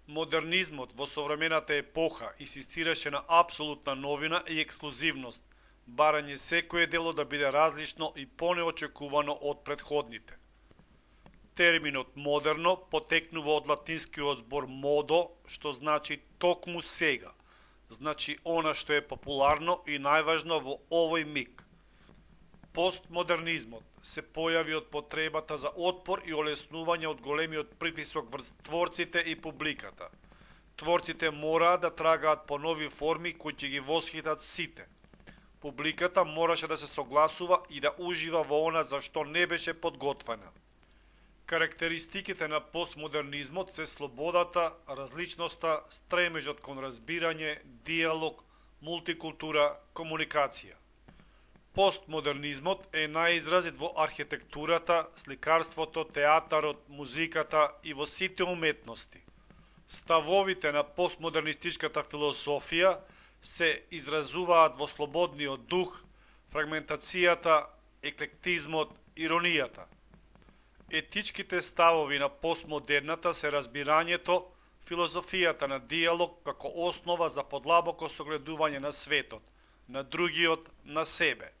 Модернизмот во современата епоха инсистираше на апсолутна новина и ексклузивност, барање секое дело да биде различно и понеочекувано од претходните. Терминот модерно потекнува од латинскиот збор modo, што значи токму сега, значи она што е популарно и најважно во овој миг. Постмодернизмот се појави од потребата за отпор и олеснување од големиот притисок врз творците и публиката. Творците мораат да трагаат по нови форми кои ќе ги восхитат сите. Публиката мораше да се согласува и да ужива во она за што не беше подготвена. Карактеристиките на постмодернизмот се слободата, различноста, стремежот кон разбирање, диалог, мултикултура, комуникација. Постмодернизмот е најизразит во архитектурата, сликарството, театарот, музиката и во сите уметности. Ставовите на постмодернистичката философија се изразуваат во слободниот дух, фрагментацијата, еклектизмот, иронијата. Етичките ставови на постмодерната се разбирањето, философијата на диалог како основа за подлабоко согледување на светот, на другиот, на себе.